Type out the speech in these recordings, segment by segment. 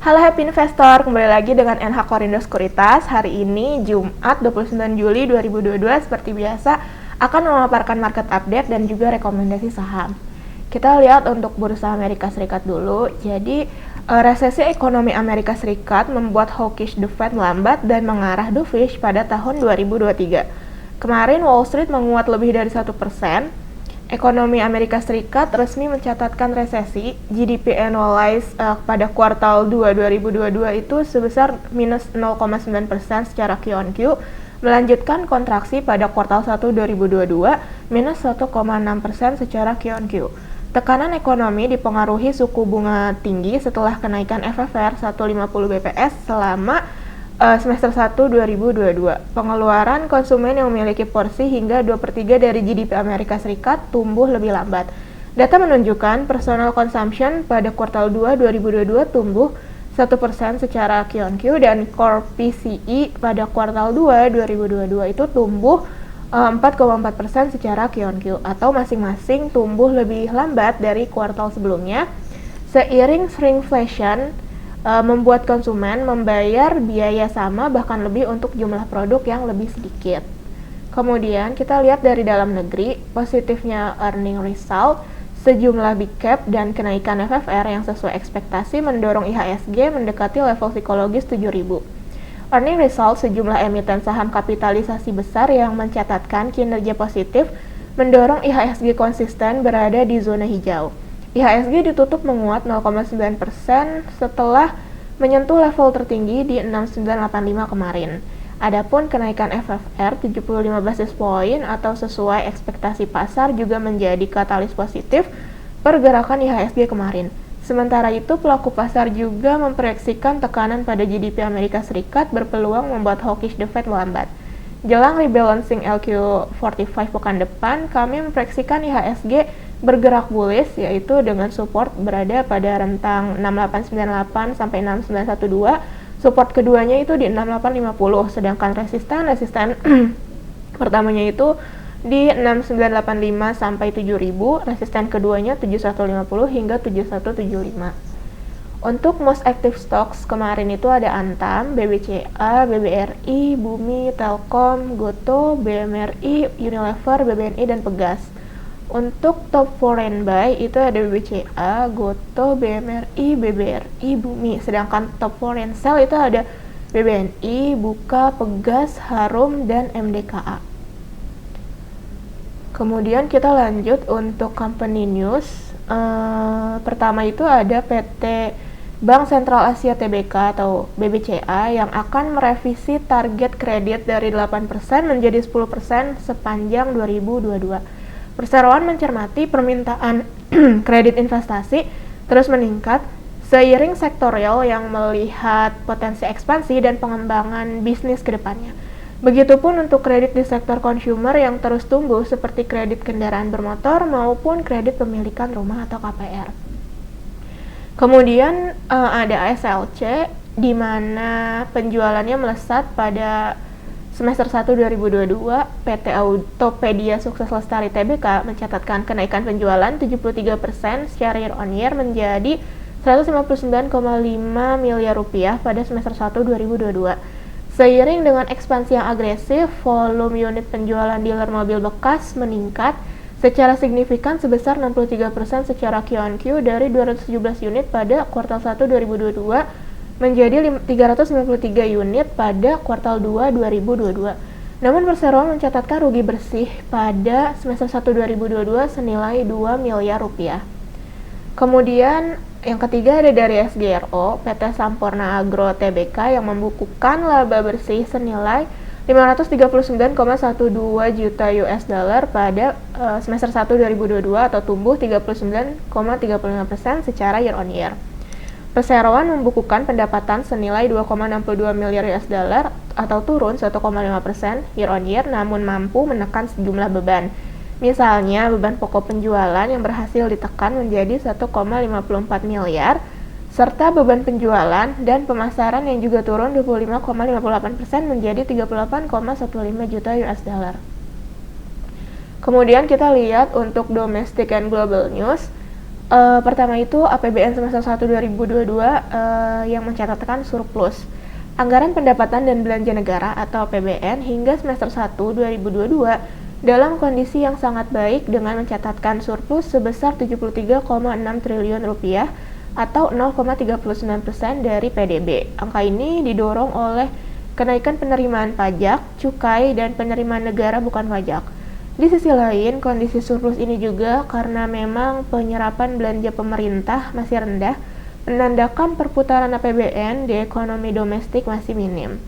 Halo Happy Investor, kembali lagi dengan NH Korindo Sekuritas. Hari ini Jumat 29 Juli 2022 seperti biasa akan memaparkan market update dan juga rekomendasi saham. Kita lihat untuk bursa Amerika Serikat dulu. Jadi resesi ekonomi Amerika Serikat membuat hawkish the Fed melambat dan mengarah dovish pada tahun 2023. Kemarin Wall Street menguat lebih dari 1%. Ekonomi Amerika Serikat resmi mencatatkan resesi. GDP annualized pada kuartal 2 2022 itu sebesar minus 0,9% secara Q-on-Q, melanjutkan kontraksi pada kuartal 1 2022 minus 1,6% secara Q-on-Q. Tekanan ekonomi dipengaruhi suku bunga tinggi setelah kenaikan FFR 150 BPS selama semester 1 2022. Pengeluaran konsumen yang memiliki porsi hingga 2/3 dari GDP Amerika Serikat tumbuh lebih lambat. Data menunjukkan personal consumption pada kuartal 2 2022 tumbuh 1% secara Q-on-Q dan core PCE pada kuartal 2 2022 itu tumbuh 4,4% secara Q-on-Q atau masing-masing tumbuh lebih lambat dari kuartal sebelumnya. Seiring shrinkflation membuat konsumen membayar biaya sama bahkan lebih untuk jumlah produk yang lebih sedikit. Kemudian kita lihat dari dalam negeri, positifnya earning result, sejumlah big cap dan kenaikan FFR yang sesuai ekspektasi mendorong IHSG mendekati level psikologis 7.000. Earning result sejumlah emiten saham kapitalisasi besar yang mencatatkan kinerja positif mendorong IHSG konsisten berada di zona hijau. IHSG ditutup menguat 0,9% setelah menyentuh level tertinggi di 6985 kemarin. Adapun kenaikan FFR 75 basis point atau sesuai ekspektasi pasar juga menjadi katalis positif pergerakan IHSG kemarin. Sementara itu, pelaku pasar juga memproyeksikan tekanan pada GDP Amerika Serikat berpeluang membuat hawkish the Fed melambat. Jelang rebalancing LQ45 pekan depan, kami memproyeksikan IHSG bergerak bullish, yaitu dengan support berada pada rentang 6898 sampai 6912. Support keduanya itu di 6850, sedangkan resisten pertamanya itu di 6985 sampai 7000, resisten keduanya 7150 hingga 7175. Untuk most active stocks kemarin itu ada Antam, BBCA, BBRI, Bumi, Telkom, Goto, BMRI, Unilever, BBNI, dan Pegas. Untuk top foreign buy itu ada BBCA, Goto, BMRI, BBRI, Bumi. Sedangkan top foreign sell itu ada BBNI, Buka, Pegas, Harum, dan MDKA. Kemudian kita lanjut untuk company news. Pertama itu ada PT Bank Sentral Asia Tbk atau BBCA yang akan merevisi target kredit dari 8% menjadi 10% sepanjang 2022. Perseroan mencermati permintaan kredit investasi terus meningkat seiring sektorial yang melihat potensi ekspansi dan pengembangan bisnis ke depannya. Begitupun untuk kredit di sektor consumer yang terus tumbuh seperti kredit kendaraan bermotor maupun kredit pemilikan rumah atau KPR. Kemudian ada ASLC di mana penjualannya melesat pada semester 1 2022. PT Autopedia Sukses Lestari Tbk mencatatkan kenaikan penjualan 73% secara year on year menjadi 159,5 miliar rupiah pada semester 1 2022. Seiring dengan ekspansi yang agresif, volume unit penjualan dealer mobil bekas meningkat secara signifikan sebesar 63% secara Q-on-Q dari 217 unit pada kuartal 1 2022 menjadi 353 unit pada kuartal 2 2022. Namun perseroan mencatatkan rugi bersih pada semester 1 2022 senilai 2 miliar rupiah. Kemudian yang ketiga ada dari SGRO, PT Samporna Agro Tbk yang membukukan laba bersih senilai 539,12 juta US dollar pada semester 1 2022 atau tumbuh 39,35% secara year on year. Perseroan membukukan pendapatan senilai 2,62 miliar US dollar atau turun 1,5% year on year namun mampu menekan sejumlah beban. Misalnya beban pokok penjualan yang berhasil ditekan menjadi 1,54 miliar serta beban penjualan dan pemasaran yang juga turun 25,58% menjadi 38,15 juta US dollar. Kemudian kita lihat untuk domestic and global news. Pertama itu APBN semester 1 2022 yang mencatatkan surplus. Anggaran pendapatan dan belanja negara atau APBN hingga semester 1 2022 dalam kondisi yang sangat baik dengan mencatatkan surplus sebesar 73,6 triliun rupiah atau 0,39% dari PDB. Angka ini didorong oleh kenaikan penerimaan pajak, cukai, dan penerimaan negara bukan pajak. Di sisi lain, kondisi surplus ini juga karena memang penyerapan belanja pemerintah masih rendah, menandakan perputaran APBN di ekonomi domestik masih minim.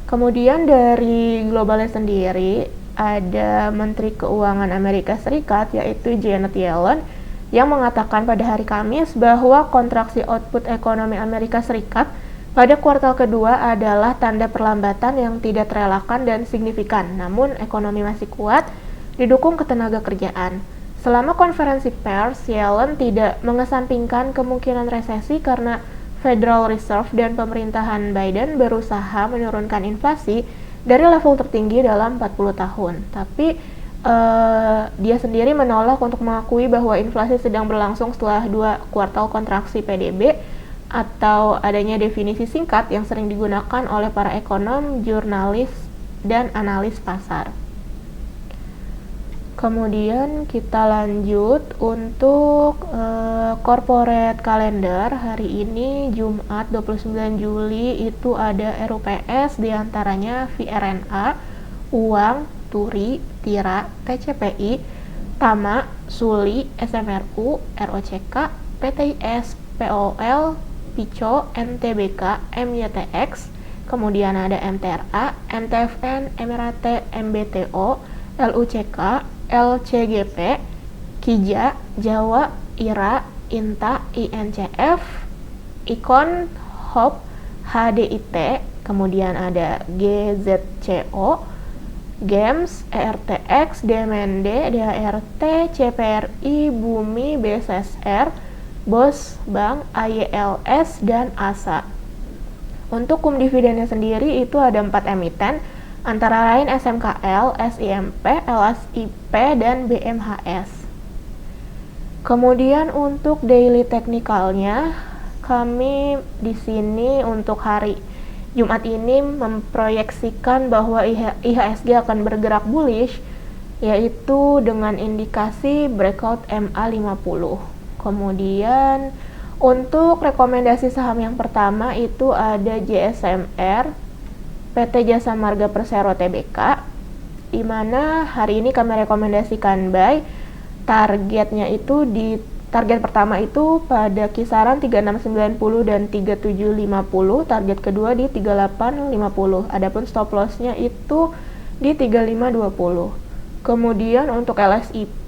Kemudian dari globalnya sendiri, ada Menteri Keuangan Amerika Serikat yaitu Janet Yellen yang mengatakan pada hari Kamis bahwa kontraksi output ekonomi Amerika Serikat pada kuartal kedua adalah tanda perlambatan yang tidak terelakkan dan signifikan, namun ekonomi masih kuat, didukung ketenaga kerjaan. Selama konferensi pers, Yellen tidak mengesampingkan kemungkinan resesi karena Federal Reserve dan pemerintahan Biden berusaha menurunkan inflasi dari level tertinggi dalam 40 tahun. Tapi dia sendiri menolak untuk mengakui bahwa inflasi sedang berlangsung setelah 2 kuartal kontraksi PDB, atau adanya definisi singkat yang sering digunakan oleh para ekonom, jurnalis, dan analis pasar. Kemudian kita lanjut untuk corporate calendar. Hari ini Jumat 29 Juli itu ada RUPS, diantaranya VRNA, Uang, Turi, Tira, TCPI, Tama, Suli, SMRU, ROCK, PTIS, POL, PICO, NTBK, MYTX, kemudian ada MTRA, MTFN, Emirate, MBTO, LUCK, LCGP, KIJA, Jawa, IRA, INTA, INCF, IKON, HOP, HDIT, kemudian ada GZCO, GEMS, ERTX, DMND, DHRT, CPRI, Bumi, BSSR, BOS, Bank, AYLS, dan ASA. Untuk dividennya sendiri itu ada 4 emiten, antara lain SMKL, SIMP, LSIP, dan BMHS. Kemudian untuk daily technicalnya, kami di sini untuk hari Jumat ini memproyeksikan bahwa IHSG akan bergerak bullish, yaitu dengan indikasi breakout MA50. Kemudian untuk rekomendasi saham yang pertama itu ada JSMR, PT Jasa Marga Persero Tbk, di mana hari ini kami rekomendasikan buy. Target pertama itu pada kisaran 3690 dan 3750, target kedua di 3850. Adapun stop lossnya itu di 3520. Kemudian untuk LSIP,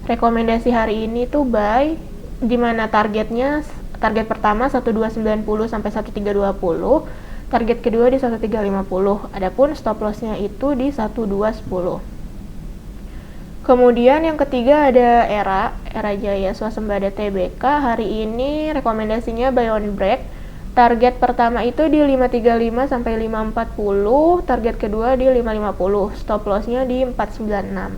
rekomendasi hari ini tuh buy, di mana target pertama 1290 sampai 1320, target kedua di 1350. Adapun stop lossnya itu di 1210. Kemudian yang ketiga ada Era Jaya Swasembada Tbk. Hari ini rekomendasinya buy on break. Target pertama itu di 535 sampai 540, target kedua di 550, stop lossnya di 496.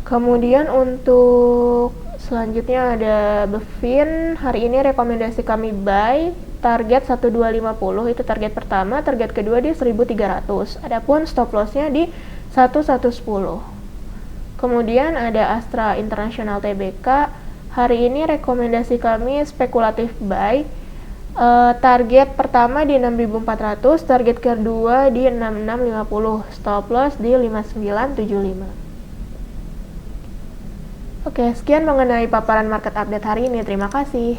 Kemudian untuk selanjutnya ada Bevin. Hari ini rekomendasi kami buy, target 1250 itu target pertama, target kedua di 1300. Adapun stop lossnya di 1110. Kemudian ada Astra International Tbk. Hari ini rekomendasi kami spekulatif buy. Target pertama di 6400, target kedua di 6650, stop loss di 5975. Oke, sekian mengenai paparan market update hari ini. Terima kasih.